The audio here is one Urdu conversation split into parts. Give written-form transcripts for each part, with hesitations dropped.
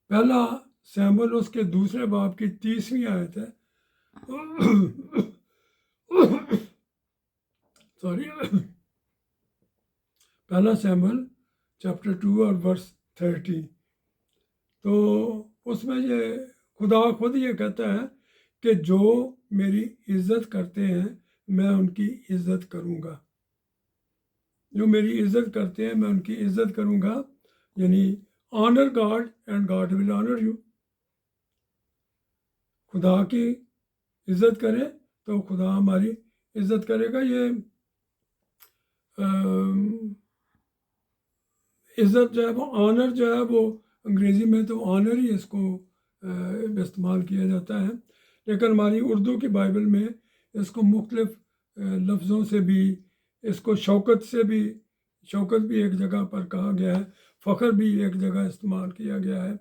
پہلا سیموئیل اس کے دوسرے باب کی 30ویں آیت ہے. سوری، پہلا سیموئیل چیپٹر 2 اور ورس 30. تو اس میں یہ خدا خود یہ کہتا ہے کہ جو میری عزت کرتے ہیں میں ان کی عزت کروں گا. جو میری عزت کرتے ہیں میں ان کی عزت کروں گا، یعنی owner God and God will owner you. خدا کی عزت کرے تو خدا ہماری عزت کرے گا. یہ عزت جو ہے وہ آنر جو ہے وہ انگریزی میں تو آنر ہی اس کو استعمال کیا جاتا ہے، لیکن ہماری اردو کی بائبل میں اس کو مختلف لفظوں سے بھی، اس کو شوکت سے بھی، شوکت بھی ایک جگہ پر کہا گیا ہے، فخر بھی ایک جگہ استعمال کیا گیا ہے،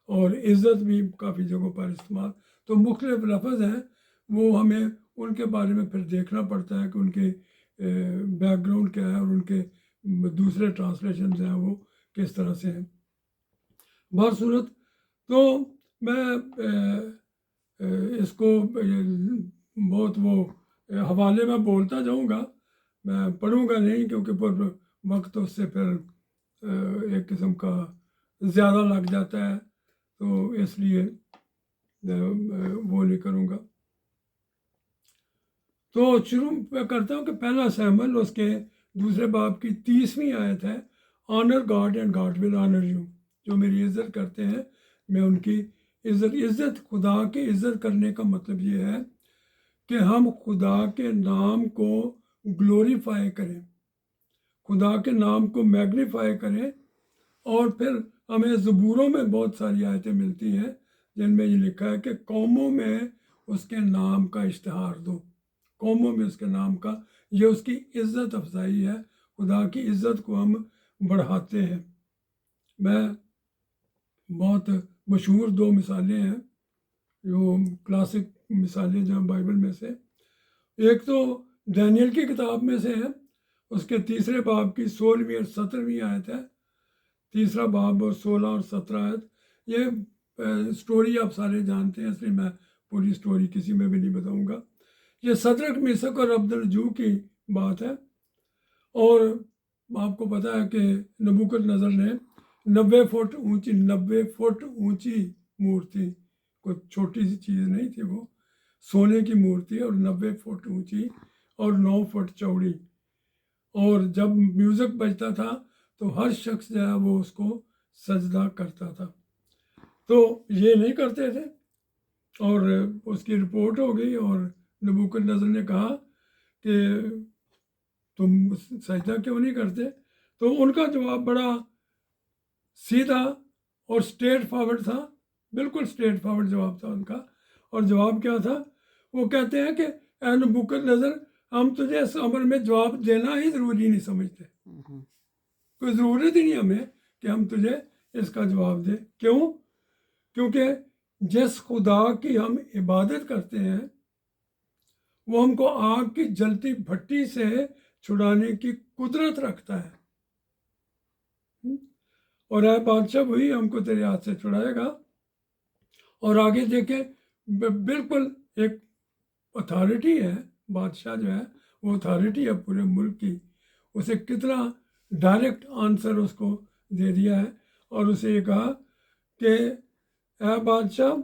اور عزت بھی کافی جگہوں پر استعمال. تو مختلف لفظ ہیں، وہ ہمیں ان کے بارے میں پھر دیکھنا پڑتا ہے کہ ان کے بیک گراؤنڈ کیا ہے اور ان کے دوسرے ٹرانسلیشنز ہیں وہ کس طرح سے ہیں. بہرصورت تو میں اس کو بہت وہ حوالے میں بولتا جاؤں گا، میں پڑھوں گا نہیں، کیونکہ پر وقت اس سے پھر ایک قسم کا زیادہ لگ جاتا ہے، تو اس لیے وہ نہیں کروں گا. تو شروع میں کرتا ہوں کہ پہلا سیموئیل اس کے دوسرے باب کی 30ویں آیت ہے، owner God and God will owner you. جو میری عزت کرتے ہیں میں ان کی عزت خدا کی عزت کرنے کا مطلب یہ ہے کہ ہم خدا کے نام کو گلوریفائی کریں، خدا کے نام کو میگنیفائی کریں. اور پھر ہمیں زبوروں میں بہت ساری آیتیں ملتی ہیں جن میں یہ لکھا ہے کہ قوموں میں اس کے نام کا اشتہار دو. قوموں میں اس کے نام کا، یہ اس کی عزت افزائی ہے، خدا کی عزت کو ہم بڑھاتے ہیں. میں بہت مشہور 2 مثالیں ہیں جو کلاسک مثالیں جو ہیں بائبل میں سے. ایک تو دانیل کی کتاب میں سے ہے، اس کے 3 باب کی 16ویں اور 17ویں آیت ہے. 3 باب اور 16 اور 17 آیت. یہ سٹوری آپ سارے جانتے ہیں، اس لیے میں پوری سٹوری کسی میں بھی نہیں بتاؤں گا. یہ صدرک میثق اور عبدالنجو کی بات ہے. اور آپ کو پتہ ہے کہ نبوکدنضر نے 90 فٹ اونچی مورتی، کوئی چھوٹی سی چیز نہیں تھی، وہ سونے کی مورتی اور 90 فٹ اونچی اور 9 فٹ چوڑی. اور جب میوزک بجتا تھا تو ہر شخص جو ہے وہ اس کو سجدہ کرتا تھا. تو یہ نہیں کرتے تھے، اور اس کی رپورٹ ہو گئی، اور نبوکدنضر نے کہا کہ تم سجدہ کیوں نہیں کرتے؟ تو ان کا جواب بڑا سیدھا اور اسٹریٹ فارورڈ تھا، بالکل اسٹریٹ فارورڈ جواب تھا ان کا. اور جواب کیا تھا؟ وہ کہتے ہیں کہ اے نبوکدنضر، ہم تجھے اس عمر میں جواب دینا ہی ضروری نہیں سمجھتے، کوئی ضرورت ہی نہیں ہمیں کہ ہم تجھے اس کا جواب دیں. کیوں؟ کیونکہ جس خدا کی ہم عبادت کرتے ہیں وہ ہم کو آگ کی جلتی بھٹی سے چھڑانے کی قدرت رکھتا ہے. اور اے بادشاہ، وہی ہم کو تیرے ہاتھ سے چھڑائے گا. اور آگے دیکھیں، بالکل ایک اتھارٹی ہے، بادشاہ جو ہے وہ اتھارٹی ہے پورے ملک کی. اسے کتنا ڈائریکٹ آنسر اس کو دے دیا ہے، اور اسے یہ کہا کہ اے بادشاہ،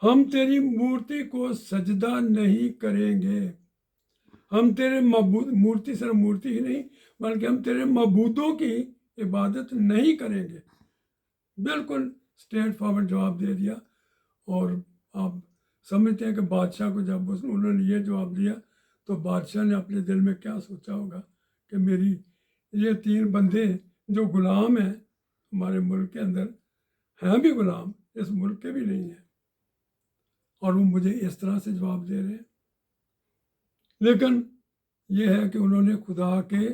ہم تیری مورتی کو سجدہ نہیں کریں گے. ہم تیرے مورتی صرف مورتی ہی نہیں بلکہ ہم تیرے معبودوں کی عبادت نہیں کریں گے. بالکل اسٹریٹ فارورڈ جواب دے دیا. اور آپ سمجھتے ہیں کہ بادشاہ کو جب انہوں نے یہ جواب دیا تو بادشاہ نے اپنے دل میں کیا سوچا ہوگا کہ میری یہ 3 بندے جو غلام ہیں ہمارے ملک کے اندر، ہیں بھی غلام، اس ملک کے بھی نہیں ہیں، اور وہ مجھے اس طرح سے جواب دے رہے ہیں. لیکن یہ ہے کہ انہوں نے خدا کے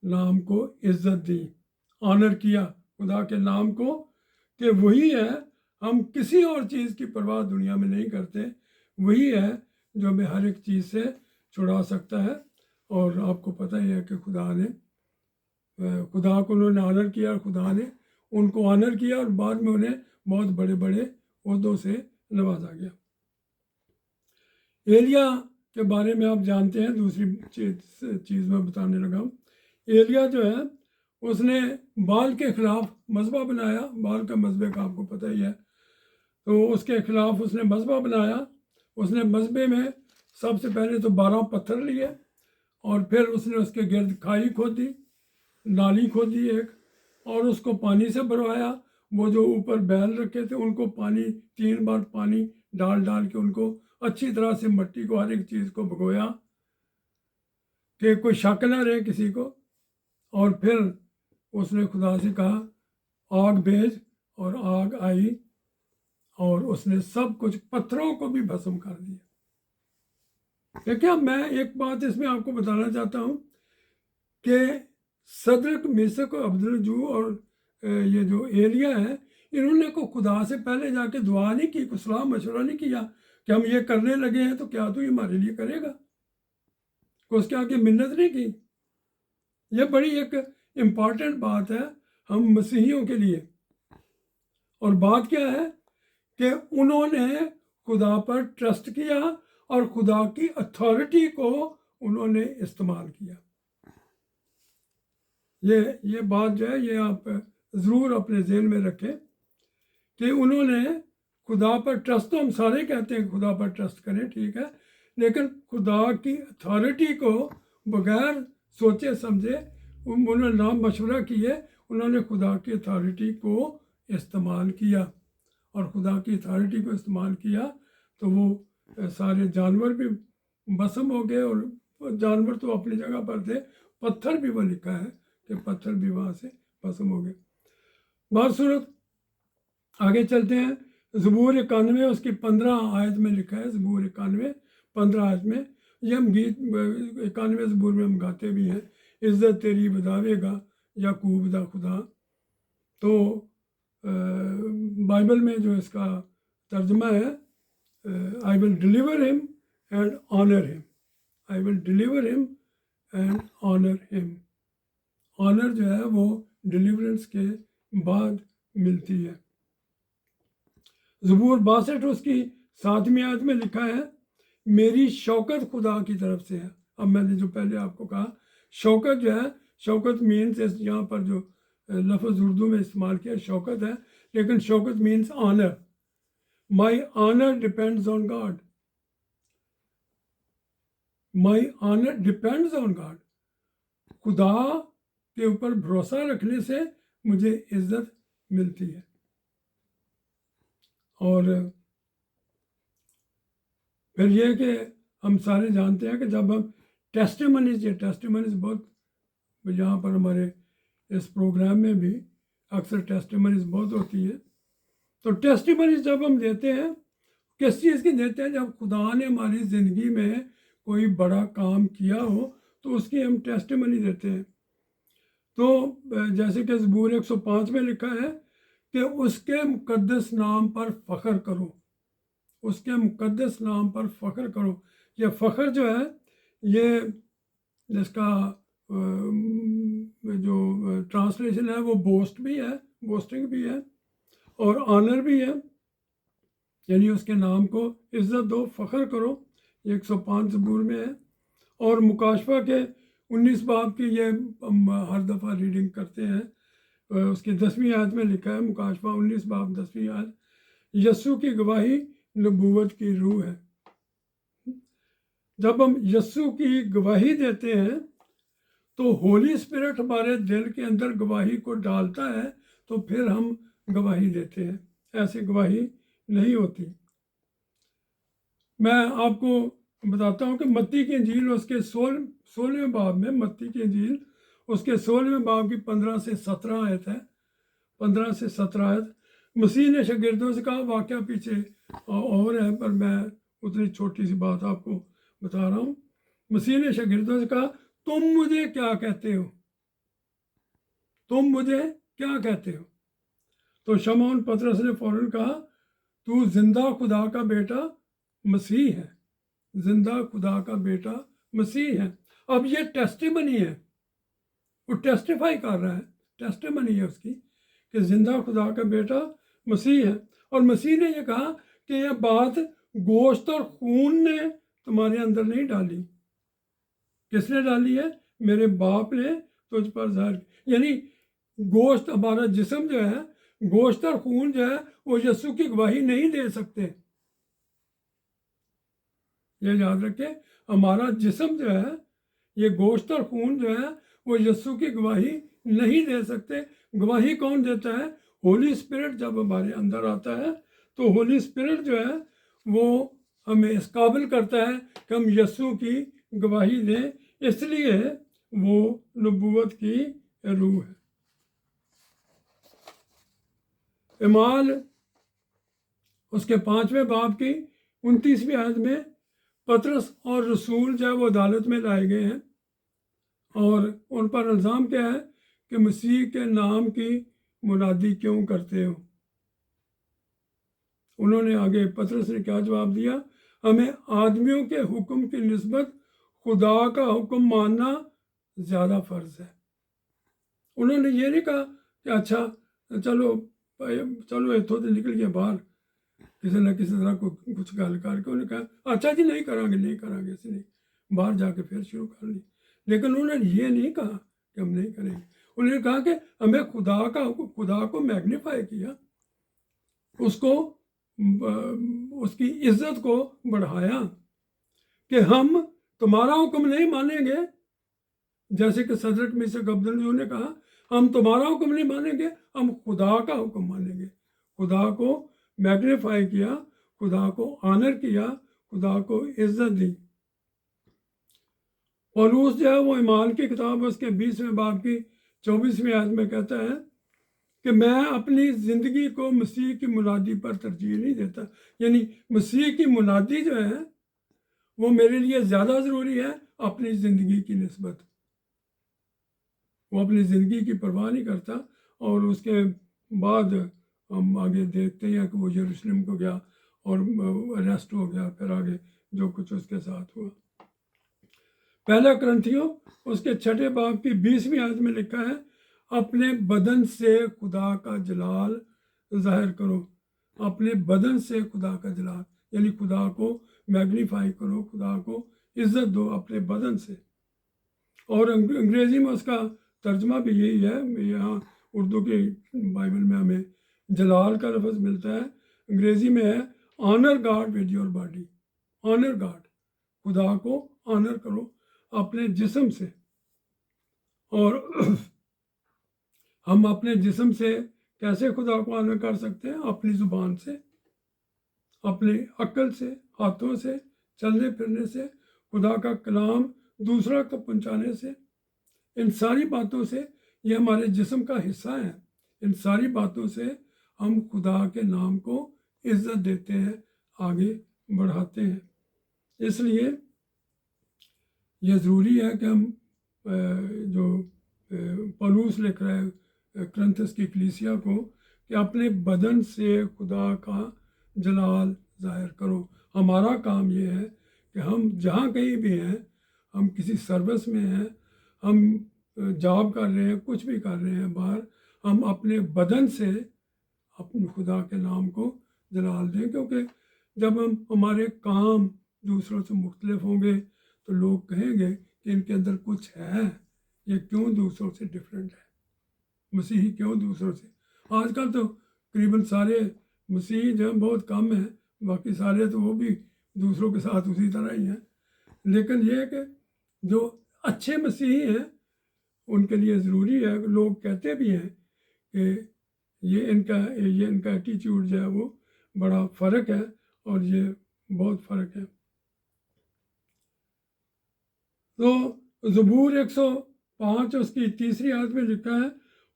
نام کو عزت دی، آنر کیا خدا کے نام کو، کہ وہی ہے، ہم کسی اور چیز کی پرواہ دنیا میں نہیں کرتے. وہی ہے جو ہمیں ہر ایک چیز سے چھڑا سکتا ہے. اور آپ کو پتہ ہی ہے کہ خدا کو انہوں نے آنر کیا، اور خدا نے ان کو آنر کیا اور بعد میں انہیں بہت بڑے بڑے عہدوں سے نوازا گیا۔ ایلیا کے بارے میں آپ جانتے ہیں، دوسری چیز میں بتانے لگا ہوں۔ ایلیا جو ہے اس نے بال کے خلاف مذبح بنایا، بال کا مذبح کا آپ کو پتہ ہی ہے، تو اس کے خلاف اس نے مذبح بنایا۔ اس نے مذبح میں سب سے پہلے تو 12 پتھر لیے اور پھر اس نے اس کے گرد کھائی کھودی، نالی کھودی ایک، اور اس کو پانی سے بھروایا۔ وہ جو اوپر بیل رکھے تھے ان کو پانی 3 بار پانی ڈال کے ان کو اچھی طرح سے مٹی کو ہر ایک چیز کو بھگویا کہ کوئی شک نہ رہے کسی کو۔ اور پھر اس نے خدا سے کہا آگ بھیج، اور آگ آئی اور اس نے سب کچھ پتھروں کو بھی بھسم کر دیا۔ دیکھیں میں ایک بات اس میں آپ کو بتانا چاہتا ہوں کہ صدرک میشک و عبدالنجو اور یہ جو ایلیا ہے، انہوں نے کو خدا سے پہلے جا کے دعا نہیں کی، کوئی صلاح مشورہ نہیں کیا کہ ہم یہ کرنے لگے ہیں تو کیا تو یہ ہمارے لیے کرے گا، کو اس کے آگے منت نہیں کی۔ یہ بڑی ایک امپورٹنٹ بات ہے ہم مسیحیوں کے لیے۔ اور بات کیا ہے کہ انہوں نے خدا پر ٹرسٹ کیا اور خدا کی اتھارٹی کو انہوں نے استعمال کیا۔ یہ بات جو ہے یہ آپ ضرور اپنے ذہن میں رکھیں کہ انہوں نے خدا پر ٹرسٹ، تو ہم سارے کہتے ہیں خدا پر ٹرسٹ کریں، ٹھیک ہے، لیکن خدا کی اتھارٹی کو بغیر سوچے سمجھے انہوں نے نہ مشورہ کیے، انہوں نے خدا کی اتھارٹی کو استعمال کیا، اور خدا کی اتھارٹی کو استعمال کیا تو وہ سارے جانور بھی بسم ہو گئے، اور جانور تو اپنی جگہ پر تھے، پتھر بھی وہ لکھا ہے کہ پتھر بھی وہاں سے بسم ہو گئے۔ بصورت آگے چلتے ہیں۔ زبور 91 اس کی 15 آیت میں لکھا ہے، زبور 91 15 آیت میں، یہ ہم گیت 91 زبور میں ہم گاتے بھی ہیں، عزت تیری بداوے گا یعقوب دا خدا۔ تو بائبل میں جو اس کا ترجمہ ہے I will deliver him and honor him. I will deliver him and honor him. Owner جو ہے وہ ڈیلیورنس کے بعد ملتی ہے۔ زبور 62 اس کی 7ویں آیت میں لکھا ہے میری شوکت خدا کی طرف سے ہے۔ اب میں نے جو پہلے آپ کو کہا شوکت جو ہے، شوکت مینس یہاں پر جو لفظ اردو میں استعمال کیا شوکت ہے، لیکن شوکت means honour. My honour depends on God, my honour depends on God. خدا کے اوپر بھروسہ رکھنے سے مجھے عزت ملتی ہے۔ اور پھر یہ کہ ہم سارے جانتے ہیں کہ جب ہم ٹیسٹیمنیز بہت یہاں پر ہمارے اس پروگرام میں بھی اکثر ٹیسٹیمنیز بہت ہوتی ہے، تو ٹیسٹیمنیز جب ہم دیتے ہیں کس چیز کی دیتے ہیں؟ جب خدا نے ہماری زندگی میں کوئی بڑا کام کیا ہو تو اس کی ہم ٹیسٹیمنی دیتے ہیں۔ تو جیسے کہ زبور 105 میں لکھا ہے کہ اس کے مقدس نام پر فخر کرو، اس کے مقدس نام پر فخر کرو۔ یہ فخر جو ہے یہ جس کا جو ٹرانسلیشن ہے وہ بوسٹ بھی ہے، بوسٹنگ بھی ہے، اور آنر بھی ہے، یعنی اس کے نام کو عزت دو، فخر کرو۔ یہ 105 زبور میں ہے۔ اور مکاشفہ کے 19 باب کی یہ ہم ہر دفعہ ریڈنگ کرتے ہیں، اس کی 10ویں آیت میں لکھا ہے، مکاشفہ 19 باب 10ویں آیت، یسوع کی گواہی نبوت کی روح ہے۔ جب ہم یسوع کی گواہی دیتے ہیں تو ہولی اسپرٹ ہمارے دل کے اندر گواہی کو ڈالتا ہے، تو پھر ہم گواہی دیتے ہیں، ایسی گواہی نہیں ہوتی۔ میں آپ کو بتاتا ہوں کہ متی کی انجیل اس کے 16ویں باب میں، متی کی انجیل اس کے 16ویں باب کی 15 سے 17 آیت ہے، 15 سے 17 آیت۔ مسیح نے شاگردوں سے کہا، واقعہ پیچھے اور ہے پر میں اتنی چھوٹی سی بات آپ کو بتا رہا ہوں۔ مسیح نے شاگردوں سے کہا تم مجھے کیا کہتے ہو، تم مجھے کیا کہتے ہو؟ تو شمعون پطرس نے فوراً کہا تو زندہ خدا کا بیٹا مسیح ہے، زندہ خدا کا بیٹا مسیح ہے۔ اب یہ ٹیسٹیمنی ہے، وہ ٹیسٹیفائی کر رہا ہے، ٹیسٹیمنی ہے اس کی کہ زندہ خدا کا بیٹا مسیح ہے، اور مسیح نے یہ کہا کہ یہ بات گوشت اور خون نے تمہارے اندر نہیں ڈالی۔ کس نے ڈالی ہے؟ میرے باپ نے تجھ پر ظاہر کی۔ یعنی گوشت، ہمارا جسم جو ہے، گوشت اور خون جو ہے وہ یسوع کی گواہی نہیں دے سکتے۔ یہ یاد رکھے، ہمارا جسم جو ہے، یہ گوشت اور خون جو ہے وہ یسوع کی گواہی نہیں دے سکتے۔ گواہی کون دیتا ہے؟ ہولی اسپرٹ جب ہمارے اندر آتا ہے تو ہولی اسپرٹ جو ہے وہ ہمیں اس قابل کرتا ہے کہ ہم یسوع کی گواہی دیں، اس لیے وہ نبوت کی روح ہے۔ اعمال اس کے 5ویں باب کی 29ویں آیت میں پطرس اور رسول جو ہے وہ عدالت میں لائے گئے ہیں، اور ان پر الزام کیا ہے کہ مسیح کے نام کی منادی کیوں کرتے ہو۔ انہوں نے آگے، پطرس نے کیا جواب دیا؟ ہمیں آدمیوں کے حکم کی نسبت خدا کا حکم ماننا زیادہ فرض ہے۔ انہوں نے یہ نہیں کہا کہ اچھا چلو اتوں سے نکل گیا باہر، کسی نہ کسی طرح کو کچھ گل کر کے انہوں نے کہا اچھا جی نہیں کریں گے، اس نے باہر جا کے پھر شروع کر لی۔ لیکن انہوں نے یہ نہیں کہا کہ ہم نہیں کریں گے، انہوں نے کہا کہ ہمیں خدا کو میگنیفائی کیا، اس کو، اس کی عزت کو بڑھایا کہ ہم تمہارا حکم نہیں مانیں گے، جیسے کہ صدرک میشک عبدالنگو نے کہا ہم تمہارا حکم نہیں مانیں گے، ہم خدا کا حکم مانیں گے۔ خدا کو میگنیفائی کیا، خدا کو آنر کیا، خدا کو عزت دی۔ پولوس جو ہے وہ اعمال کی کتاب اس کے 20ویں باب کی 24ویں آیت میں کہتا ہے کہ میں اپنی زندگی کو مسیح کی منادی پر ترجیح نہیں دیتا۔ یعنی مسیح کی منادی جو ہے وہ میرے لیے زیادہ ضروری ہے اپنی زندگی کی نسبت۔ وہ اپنی زندگی کی پرواہ نہیں کرتا، اور اس کے بعد ہم آگے دیکھتے ہیں کہ وہ یروشلم کو گیا اور اریسٹ ہو گیا، پھر آگے جو کچھ اس کے ساتھ ہوا۔ پہلا کرنتھیوں اس کے 6 باب کی 20ویں آیت میں لکھا ہے اپنے بدن سے خدا کا جلال ظاہر کرو۔ اپنے بدن سے خدا کا جلال، یعنی خدا کو میگنیفائی کرو، خدا کو عزت دو اپنے بدن سے۔ اور انگریزی میں اس کا ترجمہ بھی یہی ہے، یہاں اردو کی بائبل میں ہمیں جلال کا لفظ ملتا ہے، انگریزی میں ہے owner God with your body. Owner God, خدا کو آنر کرو اپنے جسم سے۔ اور ہم اپنے جسم سے کیسے خدا کو آنر کر سکتے ہیں؟ اپنی زبان سے، اپنی عقل سے، ہاتھوں سے، چلنے پھرنے سے، خدا کا کلام دوسرا کو پہنچانے سے، ان ساری باتوں سے، یہ ہمارے جسم کا حصہ ہیں، ان ساری باتوں سے ہم خدا کے نام کو عزت دیتے ہیں، آگے بڑھاتے ہیں۔ اس لیے یہ ضروری ہے کہ ہم جو پولوس لکھ رہا ہے کرنتھس کی کلیسیا کو کہ اپنے بدن سے خدا کا جلال ظاہر کرو۔ ہمارا کام یہ ہے کہ ہم جہاں کہیں بھی ہیں، ہم کسی سروس میں ہیں، ہم جاب کر رہے ہیں، کچھ بھی کر رہے ہیں باہر، ہم اپنے بدن سے اپنے خدا کے نام کو جلال دیں، کیونکہ جب ہمارے کام دوسروں سے مختلف ہوں گے تو لوگ کہیں گے کہ ان کے اندر کچھ ہے، یہ کیوں دوسروں سے ڈفرینٹ ہے، مسیحی کیوں دوسروں سے۔ آج کل تو تقریباً سارے مسیحی جو ہیں بہت کم ہیں، باقی سارے تو وہ بھی دوسروں کے ساتھ اسی طرح ہی ہیں، لیکن یہ ہے کہ جو اچھے مسیحی ہیں ان کے لیے ضروری ہے، لوگ کہتے بھی ہیں کہ یہ ان کا ایٹیچیوڈ جو ہے وہ بڑا فرق ہے، اور یہ بہت فرق ہے۔ تو زبور 105 اس کی 3 آیت میں لکھا ہے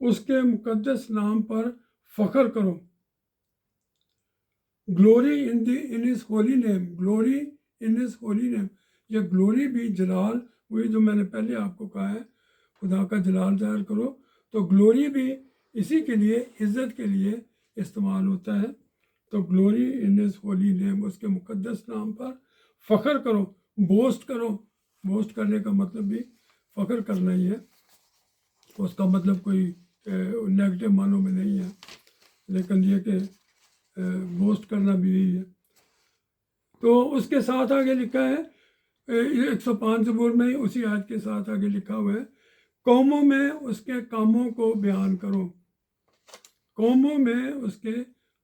اس کے مقدس نام پر فخر کرو۔ Glory in his holy name, glory in his holy name. یہ گلوری بھی جلال، وہی جو میں نے پہلے آپ کو کہا ہے خدا کا جلال ظاہر کرو، تو گلوری بھی اسی کے لیے، عزت کے لیے استعمال ہوتا ہے۔ تو گلوری ان ہز ہولی نیم، اس کے مقدس نام پر فخر کرو، بوسٹ کرو۔ بوسٹ کرنے کا مطلب بھی فخر کرنا ہی ہے، اس کا مطلب کوئی نیگیٹو معنوں میں نہیں ہے، لیکن یہ کہ بوسٹ کرنا بھی یہی ہے۔ تو اس کے ساتھ آگے لکھا ہے 105 زبور میں اسی آیت کے ساتھ آگے لکھا ہوا ہے، قوموں میں اس کے کاموں کو بیان کرو، قوموں میں اس کے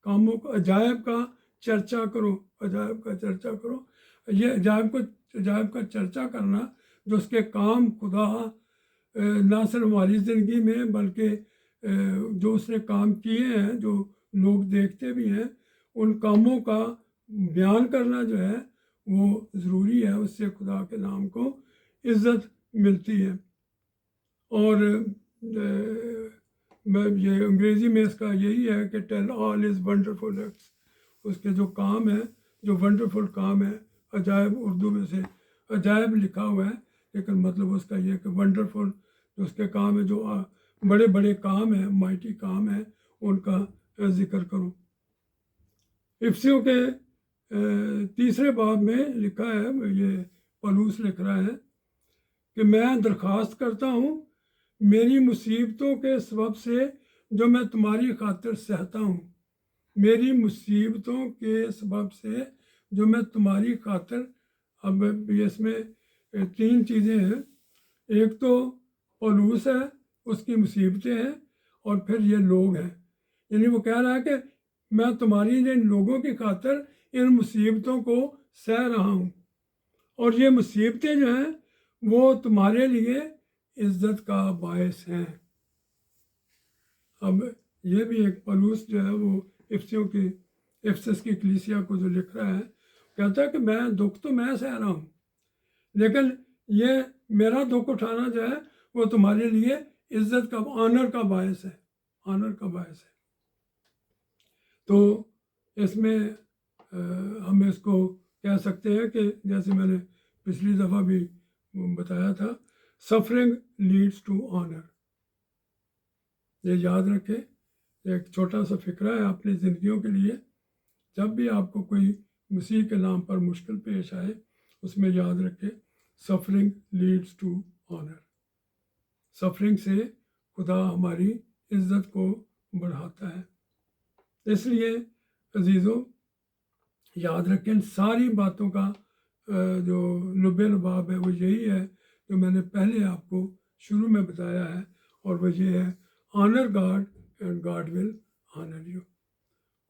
کاموں کو، عجائب کا چرچا کرو، عجائب کا چرچا کرو۔ یہ عجائب کا چرچا کرنا، جو اس کے کام خدا نہ صرف ہماری زندگی میں بلکہ جو اس نے کام کیے ہیں، جو لوگ دیکھتے بھی ہیں، ان کاموں کا بیان کرنا جو ہے وہ ضروری ہے، اس سے خدا کے نام کو عزت ملتی ہے۔ اور یہ انگریزی میں اس کا یہی ہے کہ tell all his wonderful acts, اس کے جو کام ہے، جو ونڈرفل کام ہے، عجائب اردو میں سے عجائب لکھا ہوا ہے، لیکن مطلب اس کا یہ کہ ونڈرفل جو اس کے کام ہے، جو بڑے بڑے کام ہیں، مائٹی کام ہیں، ان کا ذکر کرو۔ افسیوں کے 3 باب میں لکھا ہے، یہ پولس لکھ رہا ہے کہ میں درخواست کرتا ہوں میری مصیبتوں کے سبب سے جو میں تمہاری خاطر سہتا ہوں، میری مصیبتوں کے سبب سے جو میں تمہاری خاطر، اب اس میں 3 چیزیں ہیں، ایک تو پولس ہے، اس کی مصیبتیں ہیں، اور پھر یہ لوگ ہیں، یعنی وہ کہہ رہا ہے کہ میں تمہاری ان لوگوں کی خاطر ان مصیبتوں کو سہ رہا ہوں، اور یہ مصیبتیں جو ہیں وہ تمہارے لیے عزت کا باعث ہیں۔ اب یہ بھی ایک پولس جو ہے وہ افسس کی کلیسیا کو جو لکھ رہا ہے، کہتا ہے کہ میں دکھ تو میں سہ رہا ہوں، لیکن یہ میرا دکھ اٹھانا جو ہے وہ تمہارے لیے عزت کا، آنر کا باعث ہے، آنر کا باعث ہے۔ تو اس میں ہم اس کو کہہ سکتے ہیں کہ جیسے میں نے پچھلی دفعہ بھی بتایا تھا، سفرنگ لیڈس ٹو آنر۔ یہ یاد رکھیں، ایک چھوٹا سا فکرہ ہے اپنی زندگیوں کے لیے، جب بھی آپ کو کوئی مسیح کے نام پر مشکل پیش آئے، اس میں یاد رکھیں suffering leads to honour. Suffering سے خدا ہماری عزت کو بڑھاتا ہے۔ اس لیے عزیزوں، یاد رکھیں ساری باتوں کا جو لب لباب ہے وہ یہی ہے جو میں نے پہلے آپ کو شروع میں بتایا ہے، اور وہ یہ ہے owner God and God will owner you.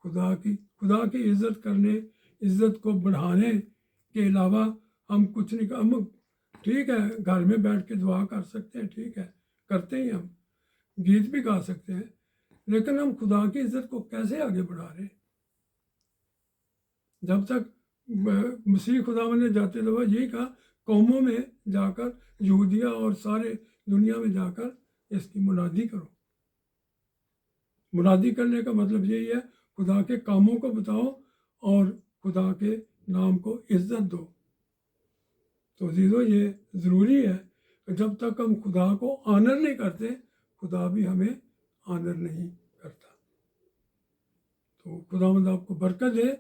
خدا کی عزت کرنے، عزت کو بڑھانے کے علاوہ ہم کچھ نہیں ہم ٹھیک ہے گھر میں بیٹھ کے دعا کر سکتے ہیں، ٹھیک ہے کرتے ہی، ہم گیت بھی گا سکتے ہیں، لیکن ہم خدا کی عزت کو کیسے آگے بڑھا رہے ہیں؟ جب تک مسیح خداوند نے جاتے دفعہ یہی کہا، قوموں میں جا کر، یہودیہ اور سارے دنیا میں جا کر اس کی منادی کرو۔ منادی کرنے کا مطلب یہی ہے خدا کے کاموں کو بتاؤ اور خدا کے نام کو عزت دو۔ تو عزیزو، یہ ضروری ہے کہ جب تک ہم خدا کو آنر نہیں کرتے، خدا بھی ہمیں آنر نہیں کرتا۔ تو خداوند آپ کو برکت دے۔